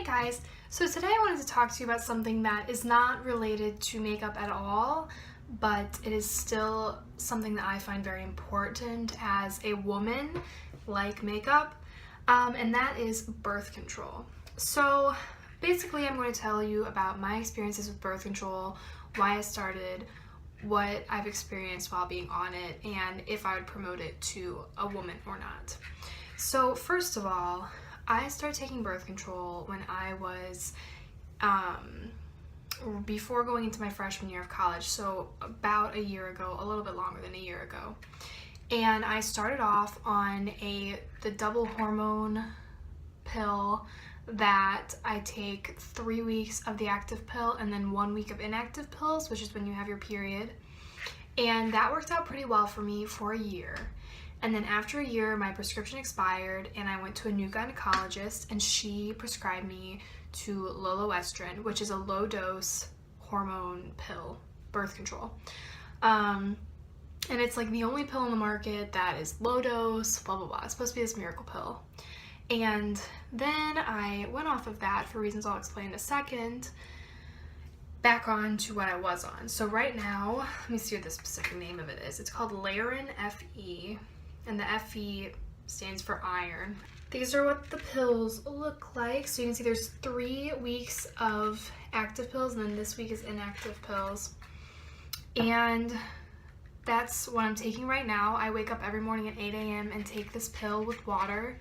guys, so today I wanted to talk to you about something that is not related to makeup at all, but it is still something that I find very important as a woman, like makeup, and that is birth control. So basically I'm going to tell you about my experiences with birth control, why I started, what I've experienced while being on it, and if I would promote it to a woman or not. So first of all, I started taking birth control when I was, before going into my freshman year of college, so about a year ago, a little bit longer than a year ago. And I started off on the double hormone pill that I take 3 weeks of the active pill and then 1 week of inactive pills, which is when you have your period. And that worked out pretty well for me for a year. And then after a year, my prescription expired and I went to a new gynecologist and she prescribed me to Loestrin, which is a low dose hormone pill, birth control. And it's like the only pill on the market that is low dose, blah, blah, blah. It's supposed to be this miracle pill. And then I went off of that for reasons I'll explain in a second, back on to what I was on. So right now, let me see what the specific name of it is. It's called Larin FE. And the FE stands for iron. These are what the pills look like. So you can see there's 3 weeks of active pills and then this week is inactive pills. And that's what I'm taking right now. I wake up every morning at 8 a.m. and take this pill with water.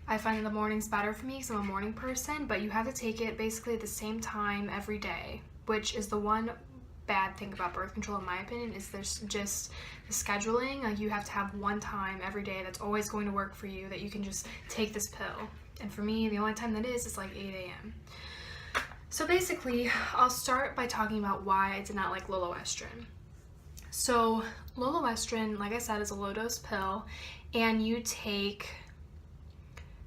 I find that the morning's better for me because I'm a morning person, but you have to take it basically at the same time every day, which is the one bad thing about birth control in my opinion, is there's just the scheduling. Like you have to have one time every day that's always going to work for you that you can just take this pill. And for me, the only time that is like 8 a.m. So basically, I'll start by talking about why I did not like Loestrin. So Loestrin, like I said, is a low dose pill and you take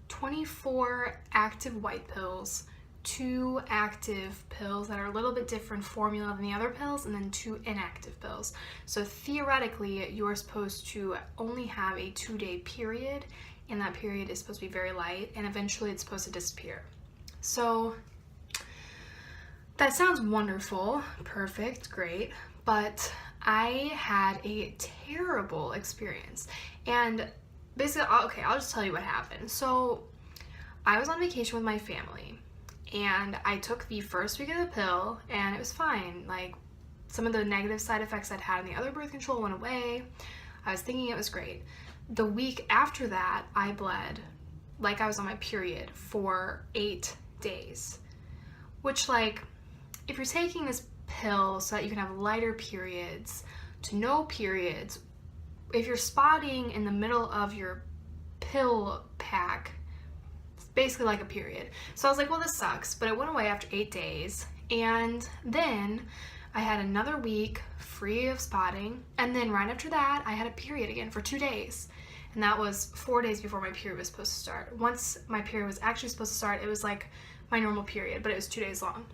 24 active white pills, 2 active pills that are a little bit different formula than the other pills, and then 2 inactive pills. So theoretically, you're supposed to only have a 2-day period, and that period is supposed to be very light, and eventually it's supposed to disappear. So that sounds wonderful, perfect, great, but I had a terrible experience. And basically, okay, I'll just tell you what happened. So I was on vacation with my family and I took the first week of the pill and it was fine. Like some of the negative side effects I'd had in the other birth control went away. I was thinking it was great. The week after that, I bled like I was on my period for 8 days, which, like, if you're taking this pill so that you can have lighter periods to no periods, if you're spotting in the middle of your pill pack, it's basically like a period. So I was like, well, this sucks, but it went away after 8 days. And then I had another week free of spotting. And then right after that, I had a period again for 2 days. And that was 4 days before my period was supposed to start. Once my period was actually supposed to start, it was like my normal period, but it was 2 days long.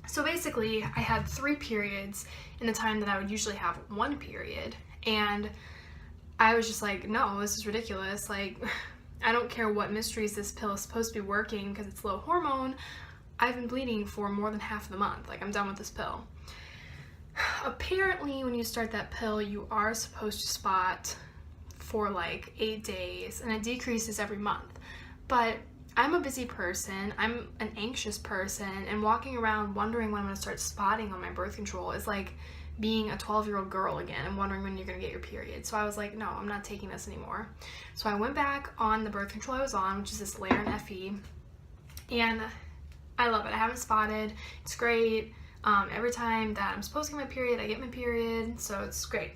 So basically, I had 3 periods in the time that I would usually have 1 period. And I was just like, no, this is ridiculous. Like, I don't care what mysteries this pill is supposed to be working because it's low hormone. I've been bleeding for more than half of the month. Like, I'm done with this pill. Apparently, when you start that pill, you are supposed to spot for like 8 days, and it decreases every month. But I'm a busy person, I'm an anxious person, and walking around wondering when I'm going to start spotting on my birth control is like being a 12-year-old girl again and wondering when you're going to get your period. So I was like, no, I'm not taking this anymore. So I went back on the birth control I was on, which is this Larin FE, and I love it. I haven't spotted. It's great. Every time that I'm supposed to get my period, I get my period, so it's great.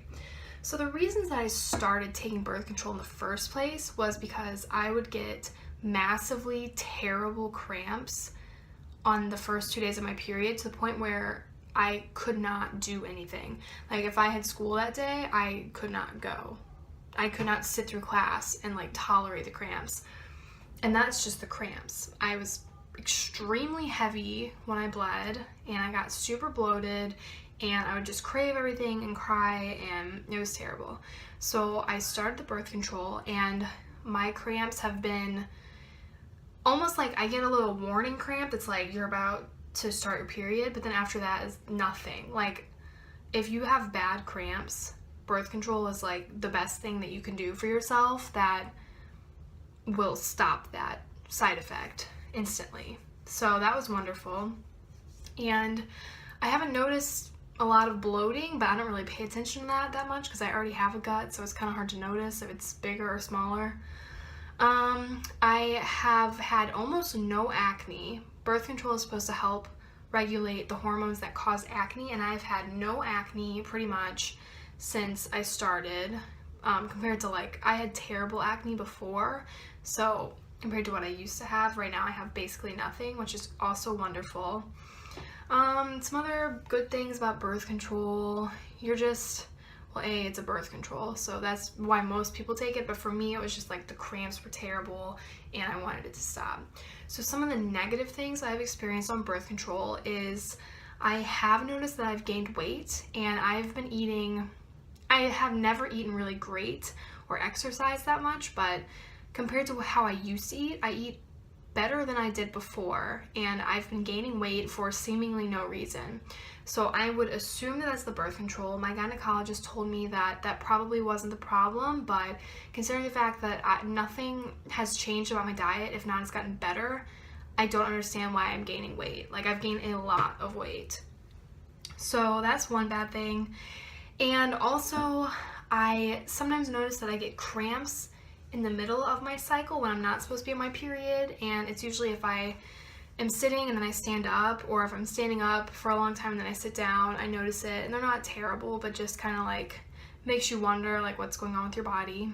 So the reasons that I started taking birth control in the first place was because I would get massively terrible cramps on the first 2 days of my period to the point where I could not do anything. Like if I had school that day, I could not go. I could not sit through class and like tolerate the cramps. And that's just the cramps. I was extremely heavy when I bled and I got super bloated and I would just crave everything and cry and it was terrible. So I started the birth control and my cramps have been almost like I get a little warning cramp that's like you're about to start your period, but then after that is nothing. Like, if you have bad cramps, birth control is like the best thing that you can do for yourself that will stop that side effect instantly. So that was wonderful. And I haven't noticed a lot of bloating, but I don't really pay attention to that much because I already have a gut, so it's kind of hard to notice if it's bigger or smaller. I have had almost no acne. Birth control is supposed to help regulate the hormones that cause acne, and I've had no acne pretty much since I started, compared to like, I had terrible acne before, so compared to what I used to have, right now I have basically nothing, which is also wonderful. Some other good things about birth control, you're just, well, it's a birth control, so that's why most people take it, but for me it was just like the cramps were terrible and I wanted it to stop. So some of the negative things I've experienced on birth control is I have noticed that I've gained weight, and I have never eaten really great or exercised that much, but compared to how I used to eat, I eat better than I did before, and I've been gaining weight for seemingly no reason. So I would assume that that's the birth control. My gynecologist told me that that probably wasn't the problem, but considering the fact that nothing has changed about my diet, if not it's gotten better, I don't understand why I'm gaining weight. Like, I've gained a lot of weight. So that's one bad thing. And also, I sometimes notice that I get cramps in the middle of my cycle when I'm not supposed to be on my period, and it's usually if I am sitting and then I stand up, or if I'm standing up for a long time and then I sit down, I notice it, and they're not terrible, but just kind of like makes you wonder like what's going on with your body.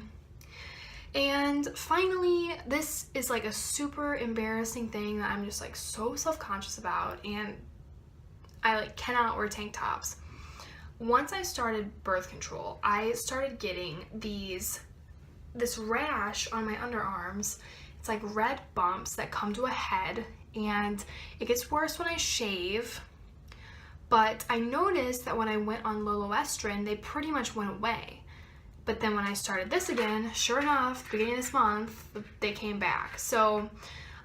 And finally, this is like a super embarrassing thing that I'm just like so self-conscious about, and I like cannot wear tank tops. Once I started birth control, I started getting this rash on my underarms. It's like red bumps that come to a head, and it gets worse when I shave. But I noticed that when I went on Loestrin, they pretty much went away. But then when I started this again, sure enough, beginning of this month, they came back. So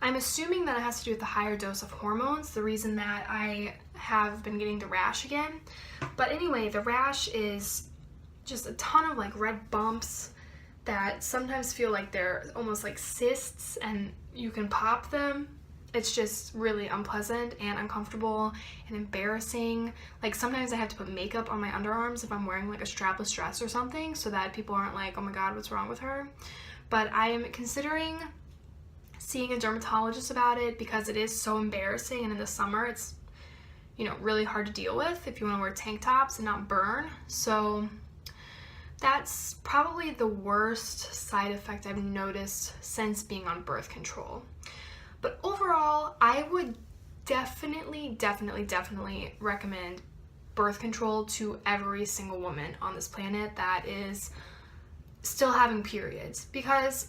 I'm assuming that it has to do with the higher dose of hormones, the reason that I have been getting the rash again. But anyway, the rash is just a ton of like red bumps that sometimes feel like they're almost like cysts and you can pop them. It's just really unpleasant and uncomfortable and embarrassing. Like, sometimes I have to put makeup on my underarms if I'm wearing like a strapless dress or something, so that people aren't like, oh my god, what's wrong with her? But I am considering seeing a dermatologist about it because it is so embarrassing, and in the summer it's, you know, really hard to deal with if you want to wear tank tops and not burn. So that's probably the worst side effect I've noticed since being on birth control. But overall, I would definitely recommend birth control to every single woman on this planet that is still having periods, because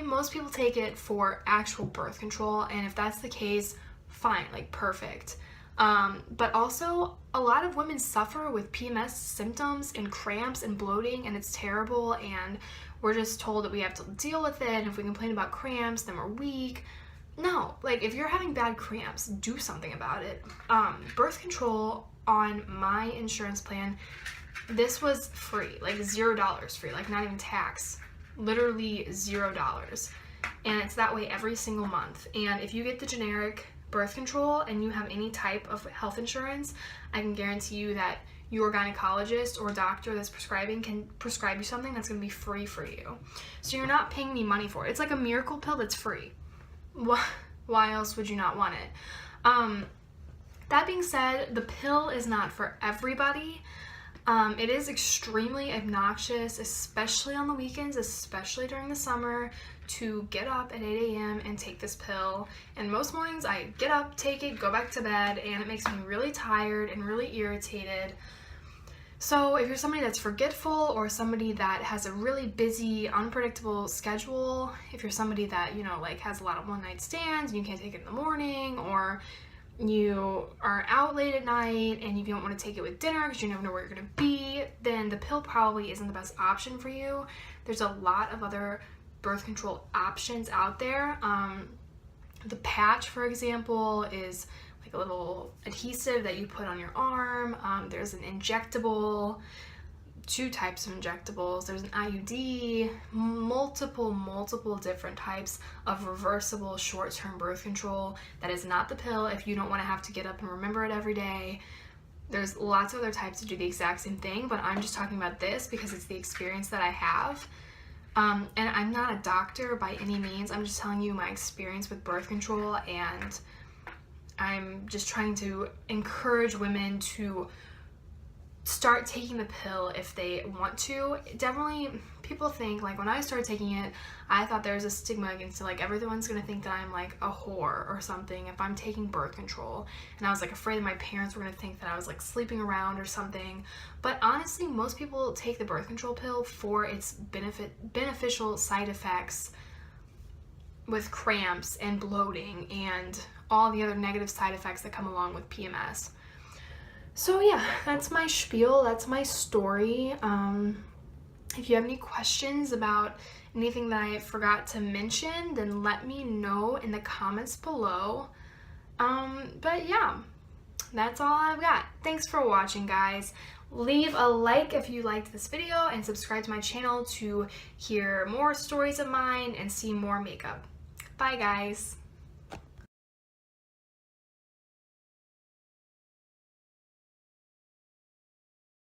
most people take it for actual birth control, and if that's the case, fine, like perfect. But also, a lot of women suffer with PMS symptoms and cramps and bloating, and it's terrible, and we're just told that we have to deal with it, and if we complain about cramps, then we're weak. No, like, if you're having bad cramps, do something about it. Birth control on my insurance plan, this was free, like $0 free, like not even tax, literally $0. And it's that way every single month. And if you get the generic birth control and you have any type of health insurance, I can guarantee you that your gynecologist or doctor that's prescribing can prescribe you something that's going to be free for you. So you're not paying any money for it. It's like a miracle pill that's free. Why else would you not want it? That being said, the pill is not for everybody. It is extremely obnoxious, especially on the weekends, especially during the summer, to get up at 8 a.m. and take this pill. And most mornings I get up, take it, go back to bed, and it makes me really tired and really irritated. So if you're somebody that's forgetful, or somebody that has a really busy, unpredictable schedule, if you're somebody that, you know, like has a lot of one-night stands and you can't take it in the morning, or you are out late at night and you don't want to take it with dinner because you never know where you're going to be, then the pill probably isn't the best option for you. There's a lot of other birth control options out there. The patch, for example, is like a little adhesive that you put on your arm. There's an injectable, 2 types of injectables. There's an IUD, multiple different types of reversible short-term birth control. That is not the pill if you don't want to have to get up and remember it every day. There's lots of other types that do the exact same thing, but I'm just talking about this because it's the experience that I have. And I'm not a doctor by any means. I'm just telling you my experience with birth control, and I'm just trying to encourage women to start taking the pill if they want to. Definitely, people think, like, when I started taking it, I thought there was a stigma against it, like everyone's gonna think that I'm like a whore or something if I'm taking birth control, and I was like afraid that my parents were gonna think that I was like sleeping around or something. But honestly, most people take the birth control pill for its beneficial side effects with cramps and bloating and all the other negative side effects that come along with PMS. So yeah, that's my spiel, that's my story. If you have any questions about anything that I forgot to mention, then let me know in the comments below. But yeah, that's all I've got. Thanks for watching, guys. Leave a like if you liked this video and subscribe to my channel to hear more stories of mine and see more makeup. Bye, guys.